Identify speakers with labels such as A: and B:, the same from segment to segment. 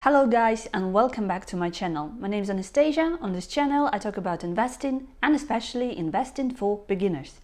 A: Hello guys and welcome back to my channel. My name is Anastasia. On this channel I talk about investing and especially investing for beginners.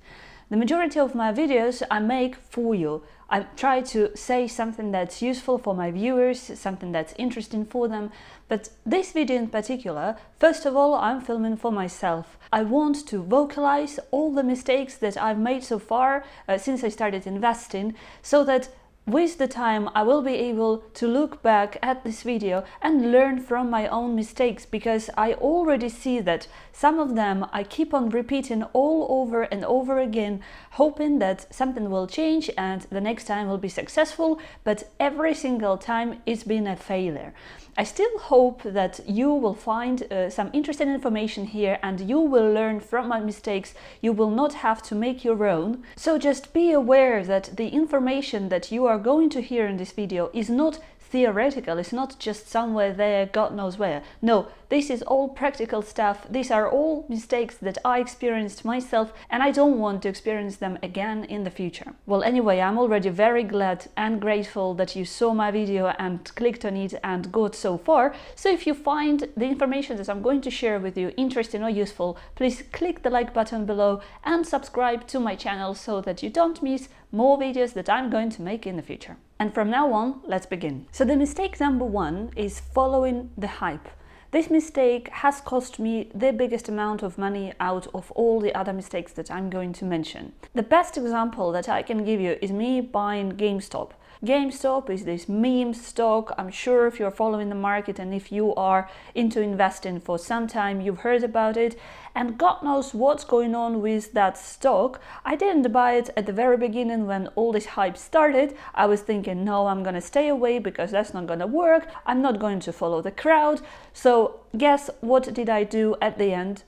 A: The majority of my videos I make for you. I try to say something that's useful for my viewers, something that's interesting for them. But this video in particular, first of all, I'm filming for myself. I want to vocalize all the mistakes that I've made so far since I started investing, so that with the time I will be able to look back at this video and learn from my own mistakes, because I already see that some of them I keep on repeating all over and over again, hoping that something will change and the next time will be successful, but every single time it's been a failure. I still hope that you will find some interesting information here and you will learn from my mistakes. You will not have to make your own. So just be aware that the information that you are going to hear in this video is not theoretical, it's not just somewhere there, God knows where. No, this is all practical stuff. These are all mistakes that I experienced myself and I don't want to experience them again in the future. Well, anyway, I'm already very glad and grateful that you saw my video and clicked on it and got so far. So if you find the information that I'm going to share with you interesting or useful, please click the like button below and subscribe to my channel so that you don't miss more videos that I'm going to make in the future. And from now on, let's begin. So the mistake number one is following the hype. This mistake has cost me the biggest amount of money out of all the other mistakes that I'm going to mention. The best example that I can give you is me buying GameStop. GameStop is this meme stock. I'm sure if you're following the market and if you are into investing for some time, you've heard about it. And God knows what's going on with that stock. I didn't buy it at the very beginning when all this hype started. I was thinking, no, I'm gonna stay away because that's not gonna work. I'm not going to follow the crowd. So guess what did I do at the end?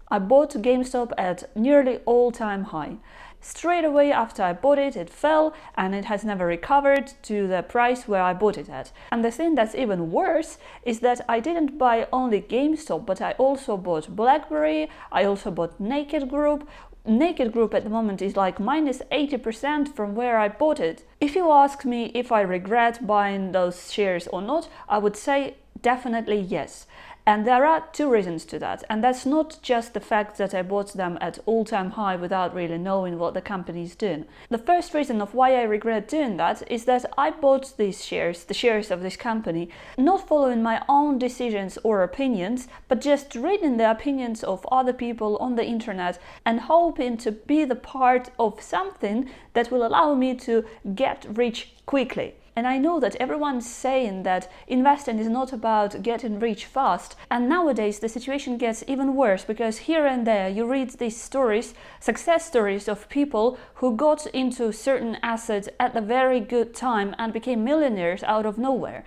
A: I bought GameStop at nearly all-time high. Straight away after I bought it, it fell and it has never recovered to the price where I bought it at. And the thing that's even worse is that I didn't buy only GameStop, but I also bought BlackBerry, I also bought Naked Group. Naked Group at the moment is like minus 80% from where I bought it. If you ask me if I regret buying those shares or not, I would say definitely yes. And there are two reasons to that. And that's not just the fact that I bought them at all-time high without really knowing what the company is doing. The first reason of why I regret doing that is that I bought these shares, the shares of this company, not following my own decisions or opinions, but just reading the opinions of other people on the internet and hoping to be the part of something that will allow me to get rich quickly. And I know that everyone's saying that investing is not about getting rich fast. And nowadays the situation gets even worse, because here and there you read these stories, success stories of people who got into certain assets at a very good time and became millionaires out of nowhere.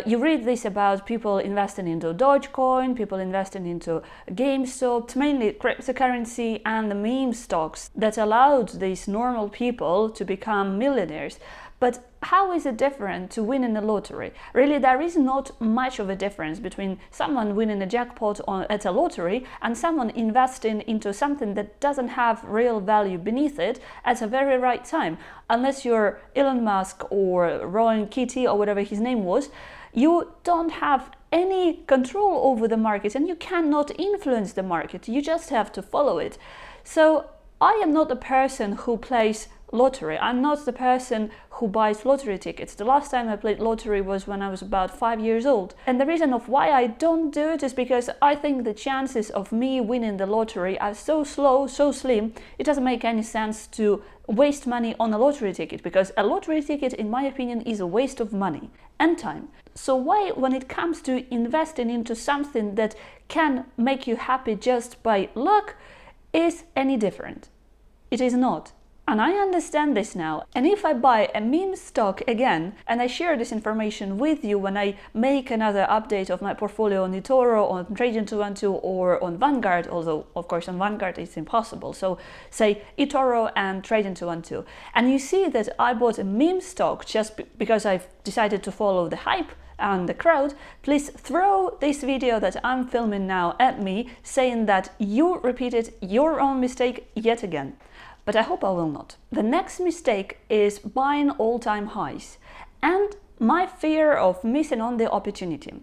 A: You read this about people investing into Dogecoin, people investing into GameStop, mainly cryptocurrency and the meme stocks that allowed these normal people to become millionaires. But how is it different to winning a lottery? Really, there is not much of a difference between someone winning a jackpot at a lottery and someone investing into something that doesn't have real value beneath it at a very right time. Unless you're Elon Musk or Rowan Kitty or whatever his name was, you don't have any control over the market and you cannot influence the market. You just have to follow it. So I am not the person who plays lottery. I'm not the person who buys lottery tickets. The last time I played lottery was when I was about 5 years old. And the reason of why I don't do it is because I think the chances of me winning the lottery are so slow, so slim, it doesn't make any sense to waste money on a lottery ticket, because a lottery ticket, in my opinion, is a waste of money and time. So why, when it comes to investing into something that can make you happy just by luck, is any different? It is not. And I understand this now. And if I buy a meme stock again, and I share this information with you when I make another update of my portfolio on eToro, on Trading 212 or on Vanguard, although of course on Vanguard it's impossible. So say eToro and Trading 212. And you see that I bought a meme stock just because I've decided to follow the hype and the crowd, please throw this video that I'm filming now at me saying that you repeated your own mistake yet again. But I hope I will not. The next mistake is buying all-time highs. And my fear of missing on the opportunity.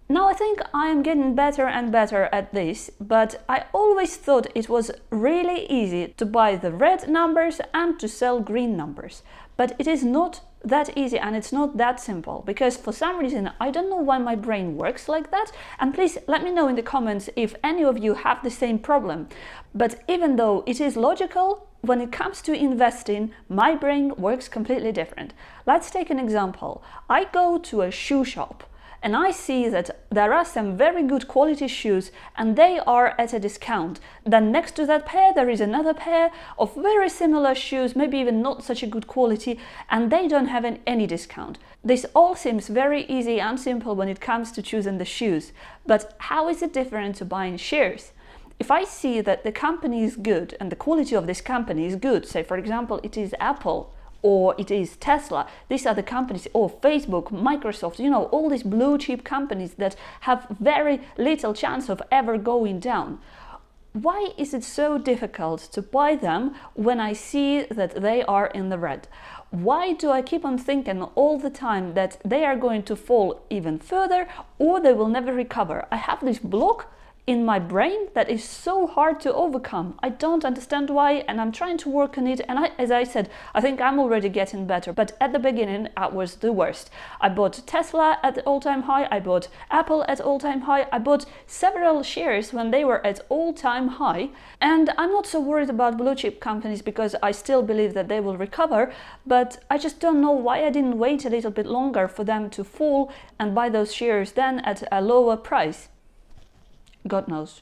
A: Now I think I am getting better and better at this, but I always thought it was really easy to buy the red numbers and to sell green numbers. But it is not that easy and it's not that simple, because for some reason I don't know why my brain works like that, and please let me know in the comments if any of you have the same problem. But even though it is logical, when it comes to investing, my brain works completely different. Let's take an example. I go to a shoe shop and I see that there are some very good quality shoes and they are at a discount. Then next to that pair there is another pair of very similar shoes, maybe even not such a good quality, and they don't have any discount. This all seems very easy and simple when it comes to choosing the shoes, but how is it different to buying shares? If I see that the company is good and the quality of this company is good, say for example it is Apple, or it is Tesla, these are the companies, or Facebook, Microsoft, you know, all these blue chip companies that have very little chance of ever going down. Why is it so difficult to buy them when I see that they are in the red? Why do I keep on thinking all the time that they are going to fall even further or they will never recover? I have this block in my brain that is so hard to overcome. I don't understand why, and I'm trying to work on it, and as I said, I think I'm already getting better, but at the beginning I was the worst. I bought Tesla at the all-time high, I bought Apple at all-time high, I bought several shares when they were at all-time high, and I'm not so worried about blue chip companies because I still believe that they will recover, but I just don't know why I didn't wait a little bit longer for them to fall and buy those shares then at a lower price. God knows.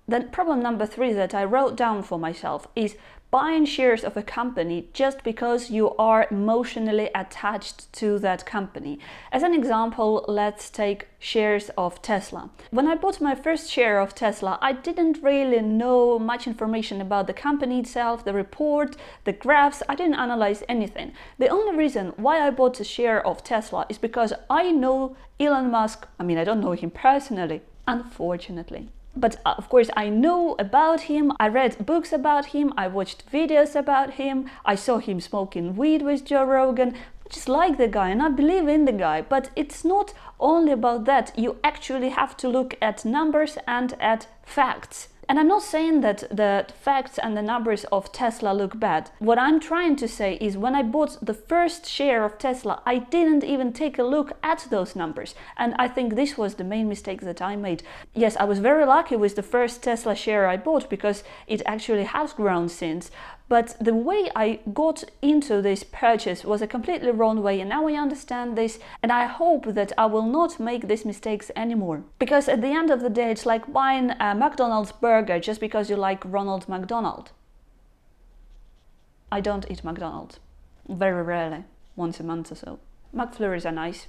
A: Then problem number 3 that I wrote down for myself is buying shares of a company just because you are emotionally attached to that company. As an example, let's take shares of Tesla. When I bought my first share of Tesla, I didn't really know much information about the company itself, the report, the graphs. I didn't analyze anything. The only reason why I bought a share of Tesla is because I know Elon Musk. I mean, I don't know him personally, unfortunately. But of course I know about him, I read books about him, I watched videos about him, I saw him smoking weed with Joe Rogan. I just like the guy and I believe in the guy, but it's not only about that. You actually have to look at numbers and at facts. And I'm not saying that the facts and the numbers of Tesla look bad. What I'm trying to say is when I bought the first share of Tesla, I didn't even take a look at those numbers. And I think this was the main mistake that I made. Yes, I was very lucky with the first Tesla share I bought because it actually has grown since. But the way I got into this purchase was a completely wrong way, and now I understand this, and I hope that I will not make these mistakes anymore. Because at the end of the day, it's like buying a McDonald's burger just because you like Ronald McDonald. I don't eat McDonald's. Very rarely, once a month or so. McFlurries are nice.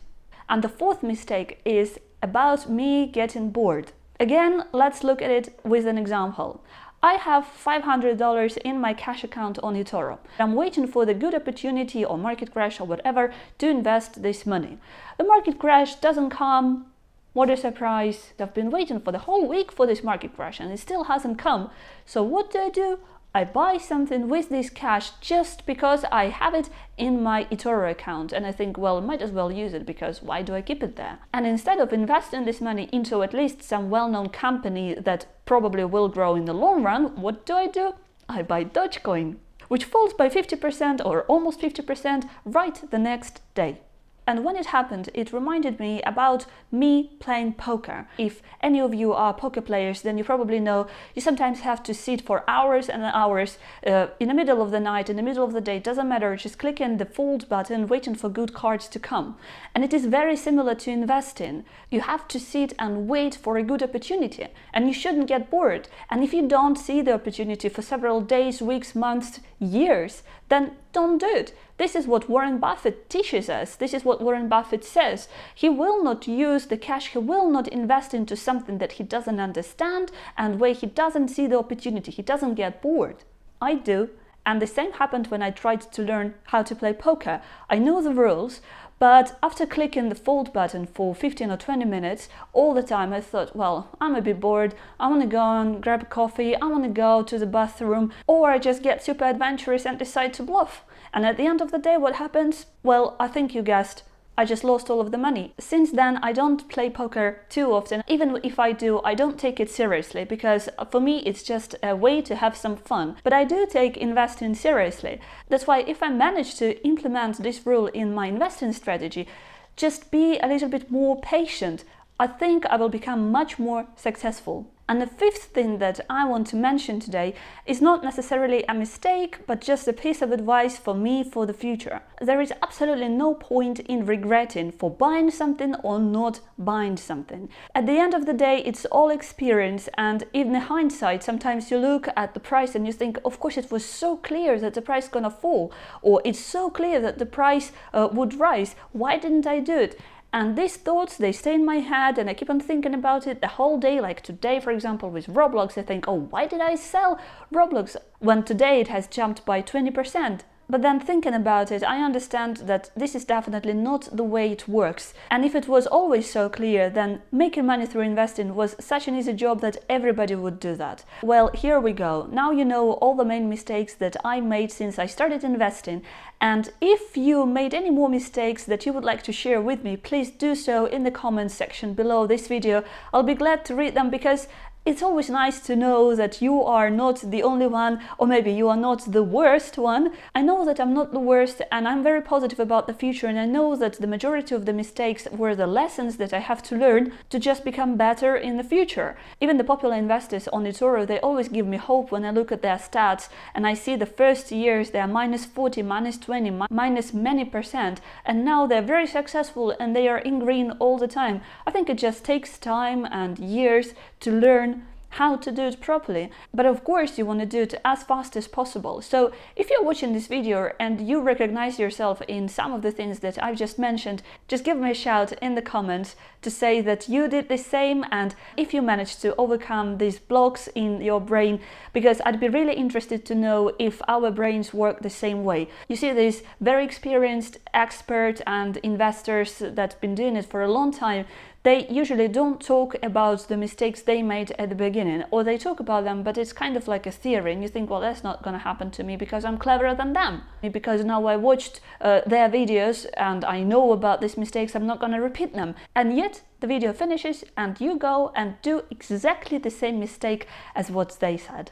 A: And the 4th mistake is about me getting bored. Again, let's look at it with an example. I have $500 in my cash account on eToro. I'm waiting for the good opportunity or market crash or whatever to invest this money. The market crash doesn't come. What a surprise. I've been waiting for the whole week for this market crash and it still hasn't come. So what do? I buy something with this cash just because I have it in my eToro account and I think, well, I might as well use it because why do I keep it there? And instead of investing this money into at least some well-known company that probably will grow in the long run, what do? I buy Dogecoin, which falls by 50% or almost 50% right the next day. And when it happened, it reminded me about me playing poker. If any of you are poker players, then you probably know you sometimes have to sit for hours and hours in the middle of the night, in the middle of the day, doesn't matter, just clicking the fold button, waiting for good cards to come. And it is very similar to investing. You have to sit and wait for a good opportunity, and you shouldn't get bored. And if you don't see the opportunity for several days, weeks, months, years, then don't do it. This is what Warren Buffett teaches us. This is what Warren Buffett says. He will not use the cash, he will not invest into something that he doesn't understand and where he doesn't see the opportunity. He doesn't get bored. I do. And the same happened when I tried to learn how to play poker. I know the rules, but after clicking the fold button for 15 or 20 minutes, all the time I thought, well, I'm a bit bored, I want to go and grab a coffee, I want to go to the bathroom, or I just get super adventurous and decide to bluff. And at the end of the day, what happens? Well, I think you guessed, I just lost all of the money. Since then, I don't play poker too often. Even if I do, I don't take it seriously, because for me it's just a way to have some fun. But I do take investing seriously. That's why if I manage to implement this rule in my investing strategy, just be a little bit more patient, I think I will become much more successful. And the fifth thing that I want to mention today is not necessarily a mistake, but just a piece of advice for me for the future. There is absolutely no point in regretting for buying something or not buying something. At the end of the day, it's all experience, and in hindsight, sometimes you look at the price and you think, of course, it was so clear that the price is gonna fall, or it's so clear that the price would rise. Why didn't I do it? And these thoughts, they stay in my head and I keep on thinking about it the whole day. Like today, for example, with Roblox, I think, oh, why did I sell Roblox when today it has jumped by 20%? But then thinking about it, I understand that this is definitely not the way it works. And if it was always so clear, then making money through investing was such an easy job that everybody would do that. Well, here we go. Now you know all the main mistakes that I made since I started investing. And if you made any more mistakes that you would like to share with me, please do so in the comments section below this video. I'll be glad to read them, because it's always nice to know that you are not the only one, or maybe you are not the worst one. I know that I'm not the worst, and I'm very positive about the future, and I know that the majority of the mistakes were the lessons that I have to learn to just become better in the future. Even the popular investors on eToro, they always give me hope when I look at their stats and I see the first years they are minus 40, minus 20, minus many percent, and now they're very successful and they are in green all the time. I think it just takes time and years to learn how to do it properly. But of course you want to do it as fast as possible. So if you're watching this video and you recognize yourself in some of the things that I've just mentioned, just give me a shout in the comments to say that you did the same, and if you managed to overcome these blocks in your brain, because I'd be really interested to know if our brains work the same way. You see, these very experienced experts and investors that's been doing it for a long time, they usually don't talk about the mistakes they made at the beginning, or they talk about them, but it's kind of like a theory, and you think, well, that's not going to happen to me because I'm cleverer than them. Because now I watched their videos and I know about these mistakes, I'm not going to repeat them. And yet the video finishes and you go and do exactly the same mistake as what they said.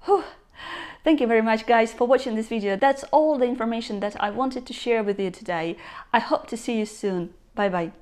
A: Whew. Thank you very much, guys, for watching this video. That's all the information that I wanted to share with you today. I hope to see you soon. Bye bye.